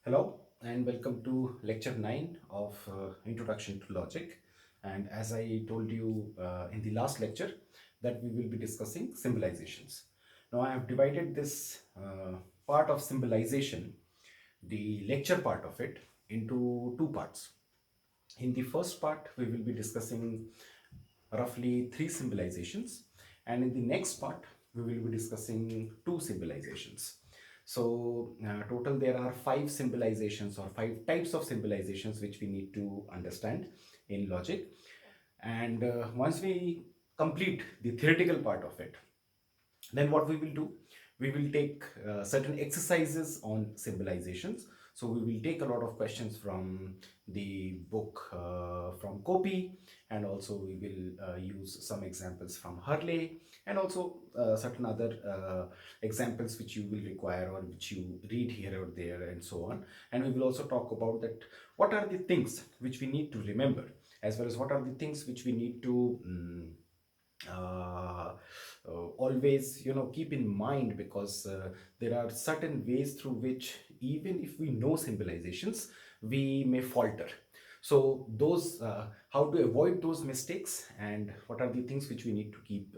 Hello and welcome to lecture 9 of Introduction to Logic. And as I told you in the last lecture, that we will be discussing symbolizations. Now I have divided this part of symbolization, the lecture part of it, into two parts. In the first part, we will be discussing roughly three symbolizations, and in the next part, we will be discussing two symbolizations. So, total there are five symbolizations or five types of symbolizations which we need to understand in logic. And once we complete the theoretical part of it, then what we will do, we will take certain exercises on symbolizations. So we will take a lot of questions from the book from Copy, and also we will use some examples from Hurley, and also certain other examples which you will require or which you read here or there and so on. And we will also talk about that what are the things which we need to remember, as well as what are the things which we need to uh, always keep in mind, because there are certain ways through which, even if we know symbolizations, we may falter. So those how to avoid those mistakes and what are the things which we need to keep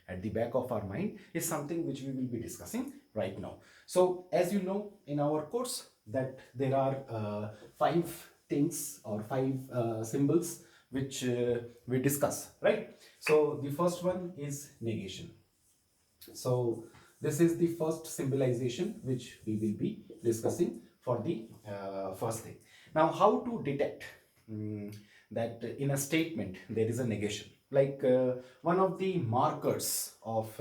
at the back of our mind is something which we will be discussing right now. So as you know, in our course, that there are five things or five symbols which we discuss, right? So the first one is negation. So this is the first symbolization which we will be discussing for the first thing. Now, how to detect that in a statement there is a negation? Like one of the markers of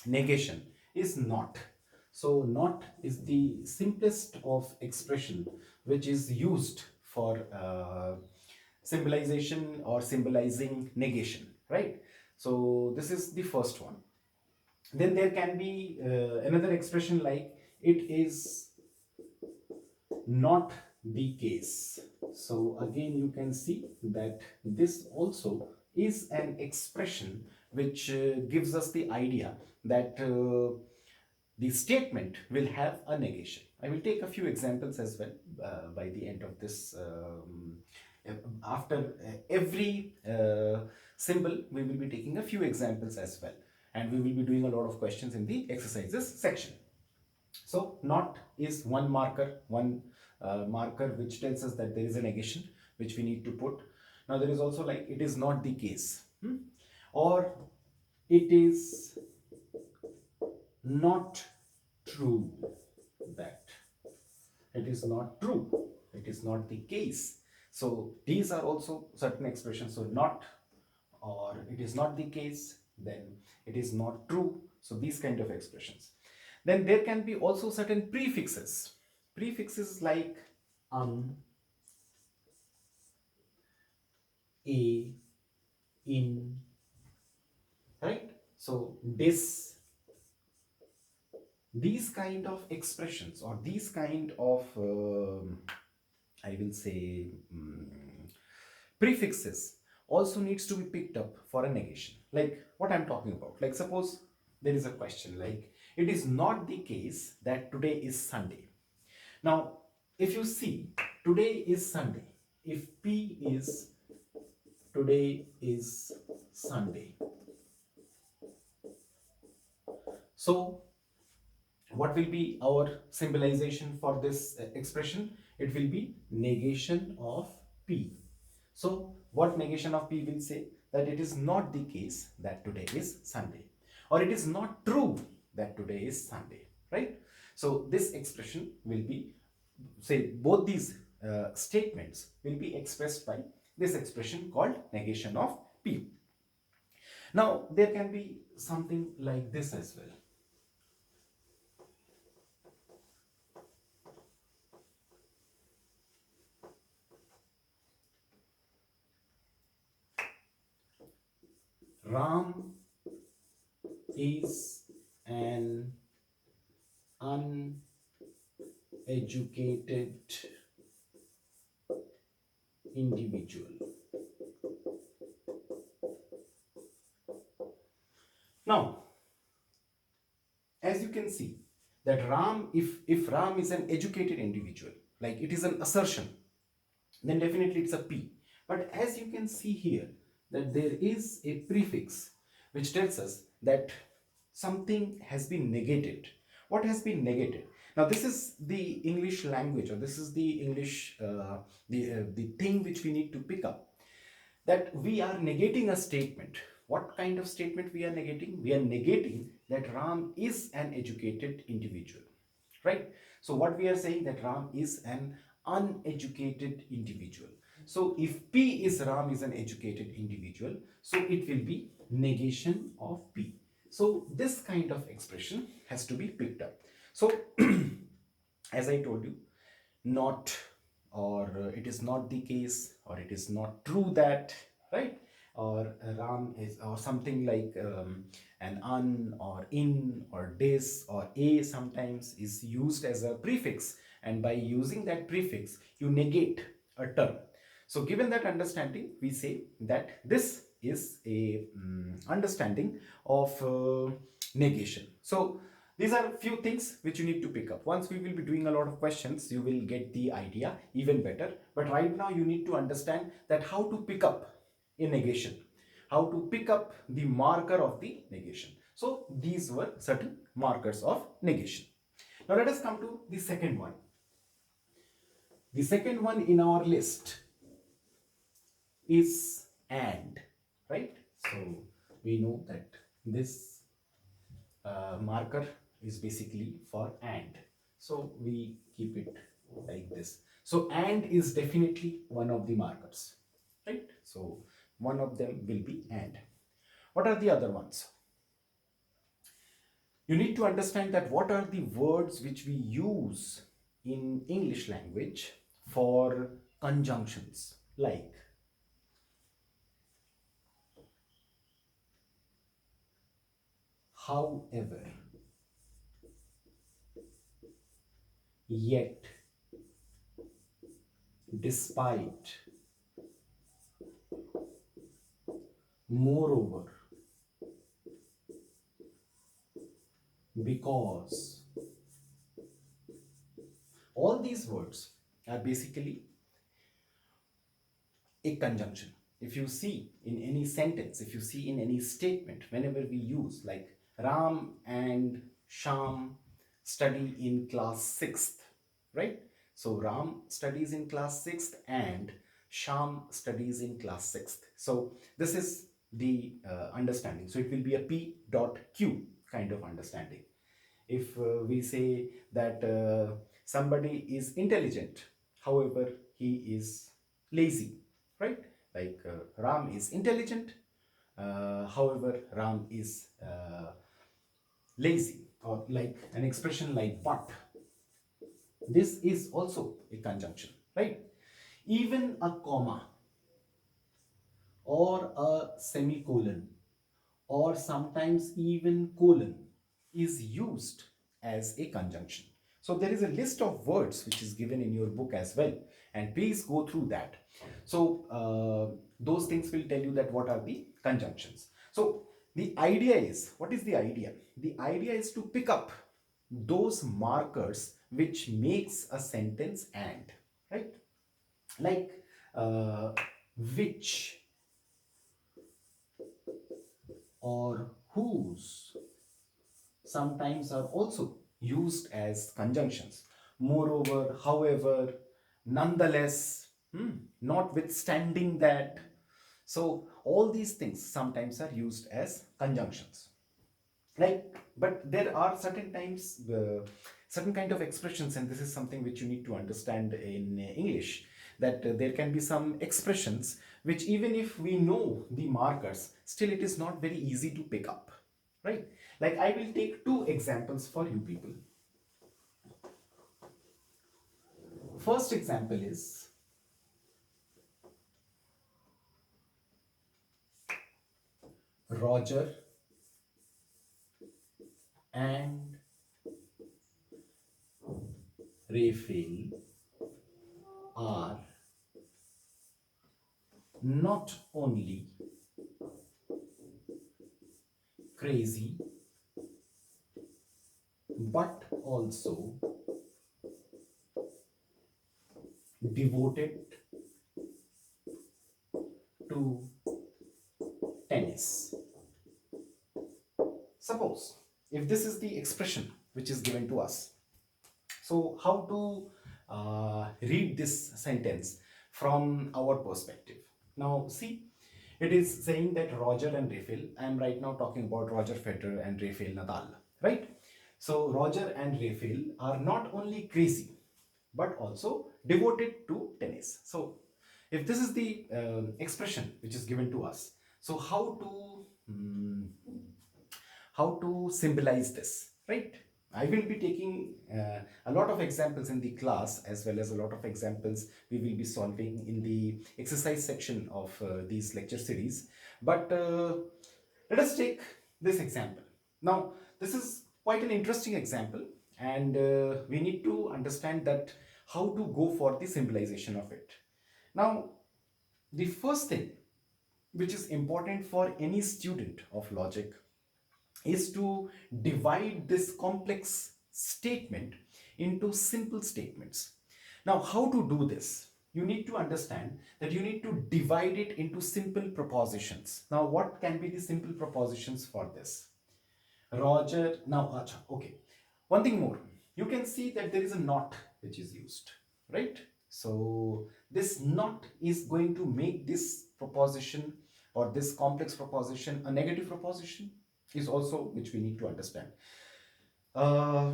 negation is not. So not is the simplest of expression which is used for symbolization or symbolizing negation, right? So this is the first one. Then there can be another expression like it is not the case. So again you can see that this also is an expression which gives us the idea that the statement will have a negation. I will take a few examples as well by the end of this. After every symbol, we will be taking a few examples as well, and we will be doing a lot of questions in the exercises section. So not is one marker which tells us that there is a negation which we need to put. Now there is also like it is not the case, or it is not true, that it is not true, it is not the case. So these are also certain expressions. So not, or it is not the case, then it is not true. So these kind of expressions. Then there can be also certain prefixes like a, in, right? So this, these kind of expressions or these kind of I will say prefixes also needs to be picked up for a negation. Like what I'm talking about, like suppose there is a question like it is not the case that today is Sunday. Now if you see, today is Sunday, if P is today is Sunday, so what will be our symbolization for this expression? It will be negation of P. So what negation of P will say? That it is not the case that today is Sunday, or it is not true that today is Sunday, right? So this expression will be, say, both these statements will be expressed by this expression called negation of P. Now there can be something like this as well. Ram is an uneducated individual. Now, as you can see, that Ram, if Ram is an educated individual, like it is an assertion, then definitely it's a P. But as you can see here, that there is a prefix which tells us that something has been negated. What has been negated? Now this is the English language, or this is the English, the thing which we need to pick up, that we are negating a statement. What kind of statement we are negating? We are negating that Ram is an educated individual, right? So what we are saying, that Ram is an uneducated individual. So if P is Ram is an educated individual, so it will be negation of P. So this kind of expression has to be picked up. So as I told you, not, or it is not the case, or it is not true that, right? Or Ram is, or something like an un or in or this or a sometimes is used as a prefix, and by using that prefix you negate a term. So given that understanding, we say that this is a understanding of negation. So these are few things which you need to pick up. Once we will be doing a lot of questions, you will get the idea even better. But right now you need to understand that how to pick up a negation, how to pick up the marker of the negation. So these were certain markers of negation. Now let us come to the second one. The second one in our list is and, right? So we know that this marker is basically for and. So we keep it like this. So and is definitely one of the markers, right? So one of them will be and. What are the other ones? You need to understand that what are the words which we use in English language for conjunctions, like however, yet, despite, moreover, because. All these words are basically a conjunction. If you see in any sentence, if you see in any statement, whenever we use like Ram and Sham study in class 6th, right? So Ram studies in class 6th and Sham studies in class 6th. So this is the understanding. So it will be a P dot Q kind of understanding. If we say that somebody is intelligent, however he is lazy, right? Like Ram is intelligent, however Ram is lazy. Or like an expression like but, this is also a conjunction, right? Even a comma or a semicolon or sometimes even colon is used as a conjunction. So there is a list of words which is given in your book as well, and please go through that. So those things will tell you that what are the conjunctions. So the idea is, what is the idea? The idea is to pick up those markers which makes a sentence and, right? Like which or whose sometimes are also used as conjunctions. Moreover, however, nonetheless, notwithstanding that. So all these things sometimes are used as conjunctions. Like, but there are certain times, certain kind of expressions, and this is something which you need to understand in English, that there can be some expressions which even if we know the markers, still it is not very easy to pick up, right? Like I will take two examples for you people. First example is Roger and Raphael are not only crazy but also devoted to tennis. Suppose if this is the expression which is given to us, so how to read this sentence from our perspective? Now, see, it is saying that Roger and Rafael, I am right now talking about Roger Federer and Rafael Nadal, right? So, Roger and Rafael are not only crazy but also devoted to tennis. So, if this is the expression which is given to us, so how to symbolize this, right? I will be taking a lot of examples in the class, as well as a lot of examples we will be solving in the exercise section of these lecture series. But let us take this example. Now, this is quite an interesting example, and we need to understand that how to go for the symbolization of it. Now, the first thing which is important for any student of logic is to divide this complex statement into simple statements. Now, how to do this? You need to understand that you need to divide it into simple propositions. Now, what can be the simple propositions for this? Roger, now, acha, okay. One thing more, you can see that there is a not which is used, right? So, this not is going to make this proposition or this complex proposition a negative proposition, is also which we need to understand. Uh,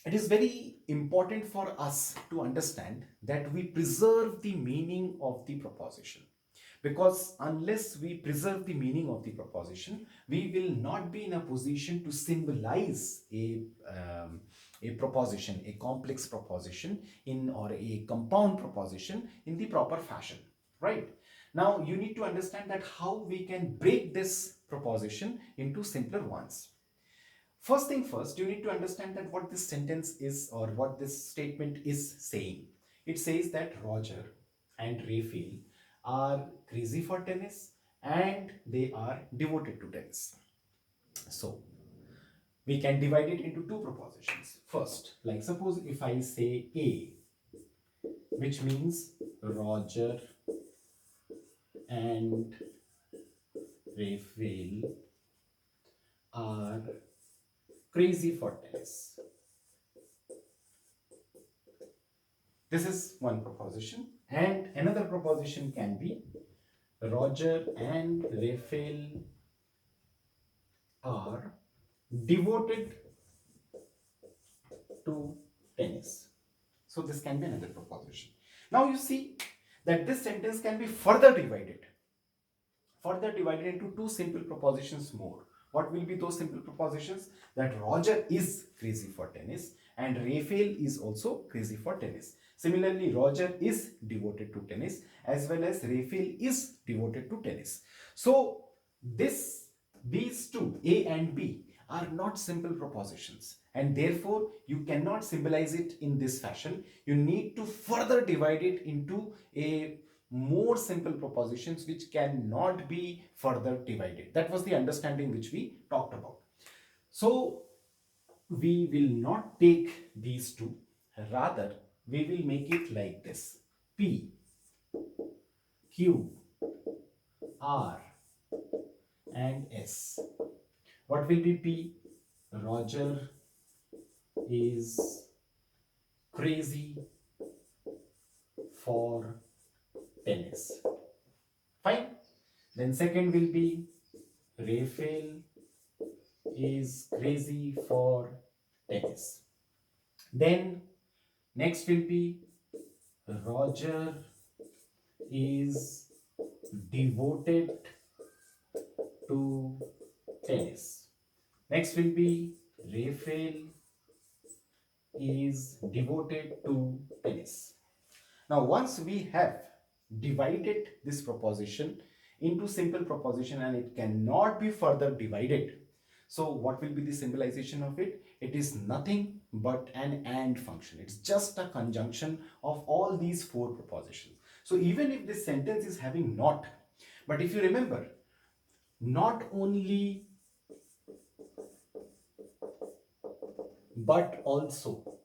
it is very important for us to understand that we preserve the meaning of the proposition, because unless we preserve the meaning of the proposition, we will not be in a position to symbolize a proposition, a complex proposition in, or a compound proposition in the proper fashion, right? Now you need to understand that how we can break this proposition into simpler ones. First thing first, you need to understand that what this sentence is, or what this statement is saying. It says that Roger and Raphael are crazy for tennis and they are devoted to tennis. So we can divide it into two propositions. First, like suppose if I say A, which means Roger and Raphael are crazy for tennis. This is one proposition, and another proposition can be Roger and Raphael are devoted to tennis. So this can be another proposition. Now you see that this sentence can be further divided into two simple propositions more. What will be those simple propositions? That Roger is crazy for tennis and Raphael is also crazy for tennis. Similarly, Roger is devoted to tennis as well as Raphael is devoted to tennis. So these two, A and B, are not simple propositions, and therefore you cannot symbolize it in this fashion. You need to further divide it into a more simple propositions which cannot be further divided. That was the understanding which we talked about. So we will not take these two, rather we will make it like this: P, Q, R and S. What will be P? Roger is crazy for tennis. Fine. Then second will be Raphael is crazy for tennis. Then next will be Roger is devoted to tennis. Next will be Raphael is devoted to tennis. Now, once we have divided this proposition into simple proposition and it cannot be further divided, so what will be the symbolization of it? It is nothing but an AND function. It's just a conjunction of all these four propositions. So even if this sentence is having not, but if you remember, not only but also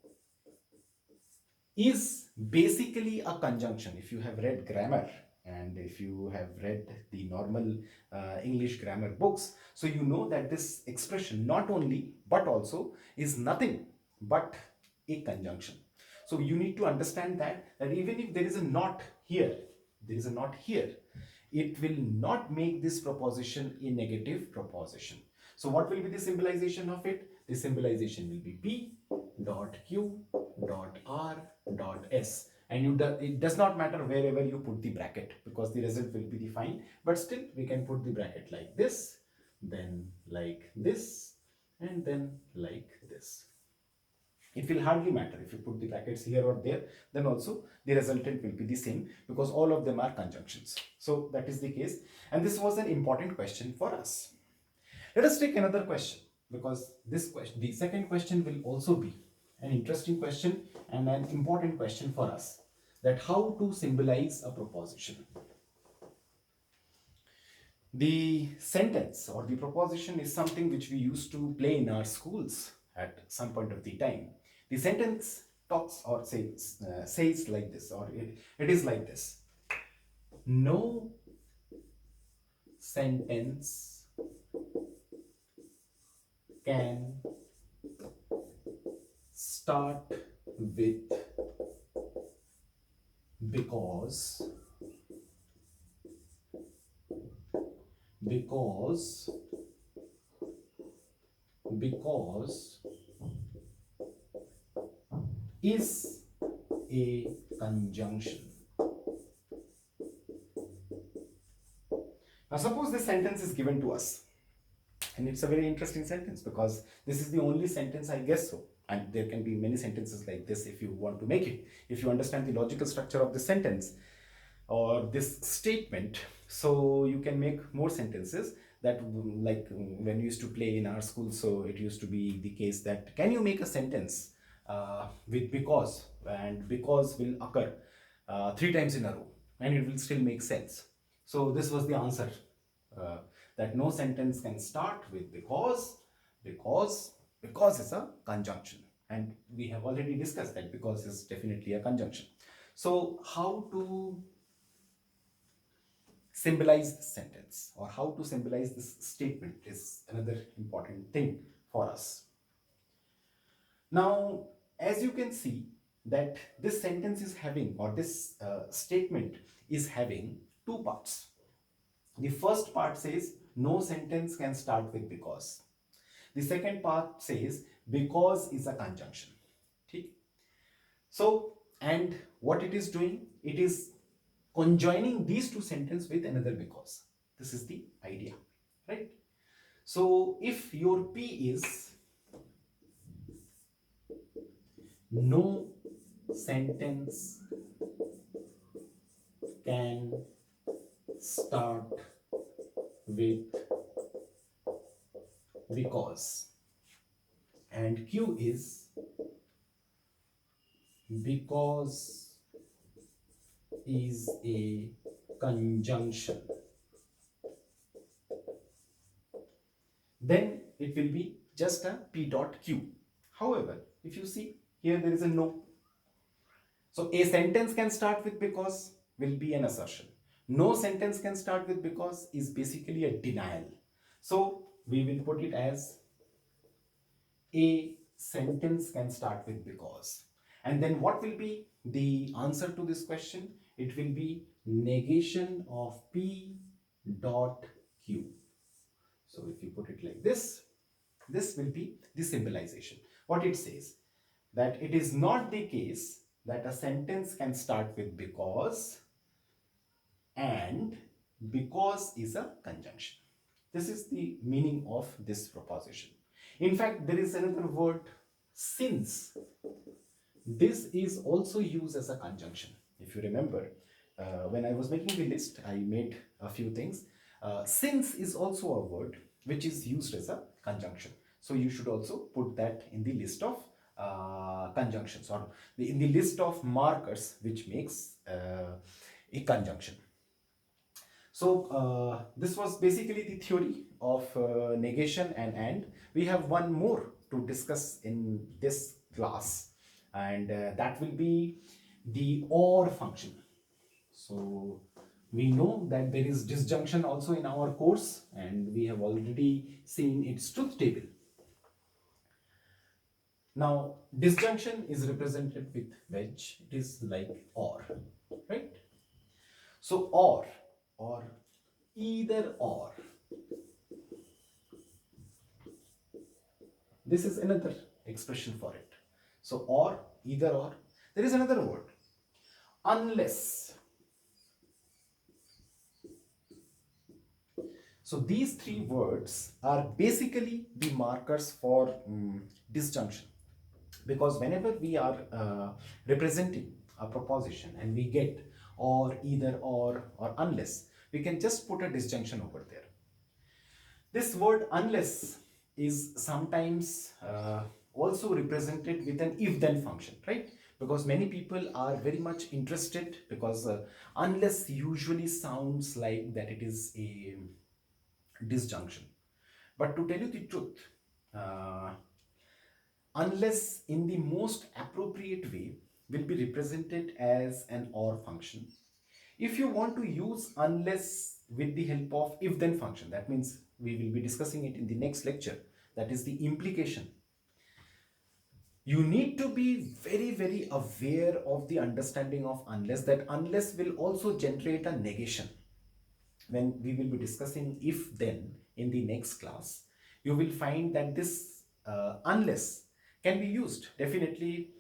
is basically a conjunction. If you have read grammar and if you have read the normal English grammar books, so you know that this expression not only but also is nothing but a conjunction. So you need to understand that even if there is a not here, there is a not here, it will not make this proposition a negative proposition. So what will be the symbolization of it? The symbolization will be P dot Q dot R dot S. And it does not matter wherever you put the bracket because the result will be defined. But still, we can put the bracket like this, then like this, and then like this. It will hardly matter if you put the brackets here or there, then also the resultant will be the same because all of them are conjunctions. So that is the case. And this was an important question for us. Let us take another question because this question, the second question will also be an interesting question and an important question for us, that how to symbolize a proposition. The sentence or the proposition is something which we used to play in our schools at some point of the time. The sentence talks or says like this, or it is like this. No sentence can start with because is a conjunction. Now suppose this sentence is given to us, and it's a very interesting sentence because this is the only sentence, I guess so, and there can be many sentences like this if you want to make it, if you understand the logical structure of the sentence or this statement. So you can make more sentences that, like when we used to play in our school, so it used to be the case that can you make a sentence with because, and because will occur 3 times in a row and it will still make sense. So this was the answer, uh, that no sentence can start with because is a conjunction, and we have already discussed that because is definitely a conjunction. So how to symbolize this sentence or how to symbolize this statement is another important thing for us. Now, as you can see that this sentence is having, or this statement is having two parts. The first part says no sentence can start with because. The second part says because is a conjunction. Okay? So, and what it is doing, it is conjoining these two sentences with another because. This is the idea, right? So if your P is no sentence can start with because, and Q is because is a conjunction, then it will be just a P dot Q. However, if you see here, there is a no. So a sentence can start with because will be an assertion. No sentence can start with because is basically a denial. So we will put it as a sentence can start with because. And then what will be the answer to this question? It will be negation of P dot Q. So if you put it like this will be the symbolization. What it says, that it is not the case that a sentence can start with because and because is a conjunction. This is the meaning of this proposition. In fact, there is another word, since. This is also used as a conjunction. If you remember, when I was making the list, I made a few things. Since is also a word which is used as a conjunction. So you should also put that in the list of conjunctions, or in the list of markers which makes a conjunction. So this was basically the theory of negation and. We have one more to to discuss in this class, and that will be the OR function. So we know that there is disjunction also in our course, and we have already seen its truth table. Now, disjunction is represented with wedge. It is like OR, right? So or either or. This is another expression for it. So or, either or. There is another word, unless. So these three words are basically the markers for disjunction, because whenever we are representing a proposition and we get or, either or unless, we can just put a disjunction over there. This word unless is sometimes also represented with an if-then function, right? Because many people are very much interested, because unless usually sounds like that it is a disjunction. But to tell you the truth, uh, unless in the most appropriate way will be represented as an or function. If you want to use unless with the help of if then function, that means we will be discussing it in the next lecture, that is the implication. You need to be very aware of the understanding of unless, that unless will also generate a negation. When we will be discussing if then in the next class, you will find that this unless can be used definitely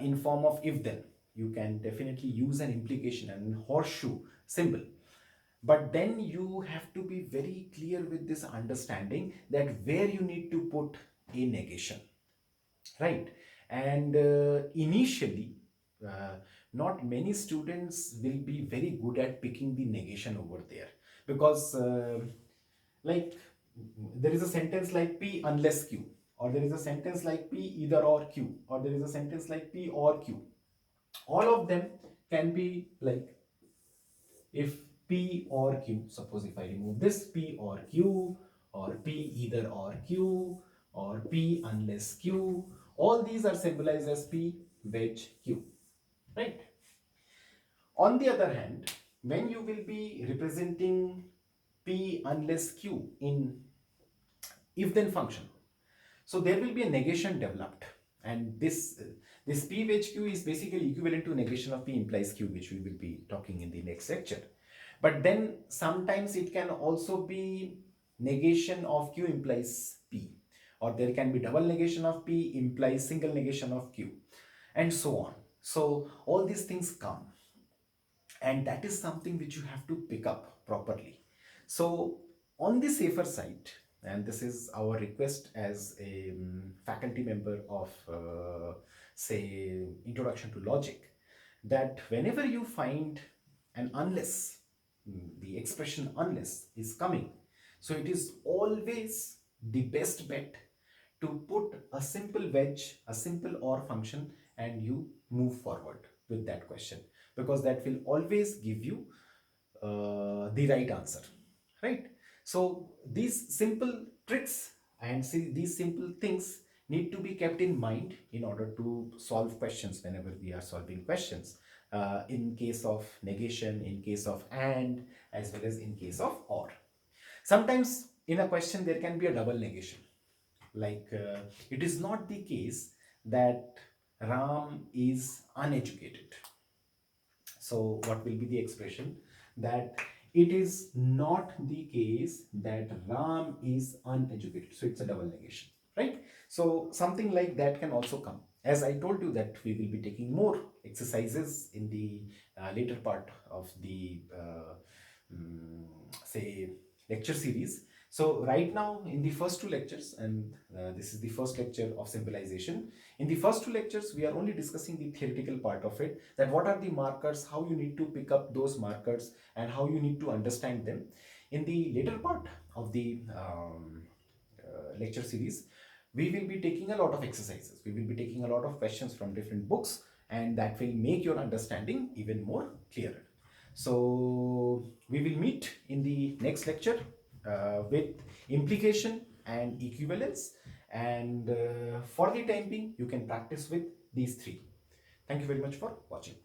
in form of if then. You can definitely use an implication and horseshoe symbol, but then you have to be very clear with this understanding that where you need to put a negation, right? And initially not many students will be very good at picking the negation over there, because like there is a sentence like P unless Q, or there is a sentence like P either or Q, or there is a sentence like P or Q. All of them can be like, if P or Q, suppose if I remove this P or Q, or P either or Q, or P unless Q, all these are symbolized as P wedge Q, right? On the other hand, when you will be representing P unless Q in if then function, so there will be a negation developed, and this P wedge Q is basically equivalent to negation of P implies Q, which we will be talking in the next lecture. But then sometimes it can also be negation of Q implies P, or there can be double negation of P implies single negation of Q, and so on. So all these things come, and that is something which you have to pick up properly. So on the safer side, and this is our request as a faculty member of say Introduction to Logic, that whenever you find an unless, the expression unless is coming, so it is always the best bet to put a simple wedge, a simple or function, and you move forward with that question, because that will always give you the right answer, right? So these simple tricks and see these simple things need to be kept in mind in order to solve questions whenever we are solving questions, in case of negation, in case of and, as well as in case of or. Sometimes in a question there can be a double negation, like it is not the case that Ram is uneducated. So what will be the expression? That it is not the case that Ram is uneducated. So it's a double negation, right? So something like that can also come. As I told you that we will be taking more exercises in the later part of the say lecture series. So right now in the first two lectures, and this is the first lecture of symbolization. In the first two lectures, we are only discussing the theoretical part of it, that what are the markers, how you need to pick up those markers, and how you need to understand them. In the later part of the lecture series, we will be taking a lot of exercises. We will be taking a lot of questions from different books, and that will make your understanding even more clearer. So we will meet in the next lecture with implication and equivalence, And for the time being, you can practice with these three. Thank you very much for watching.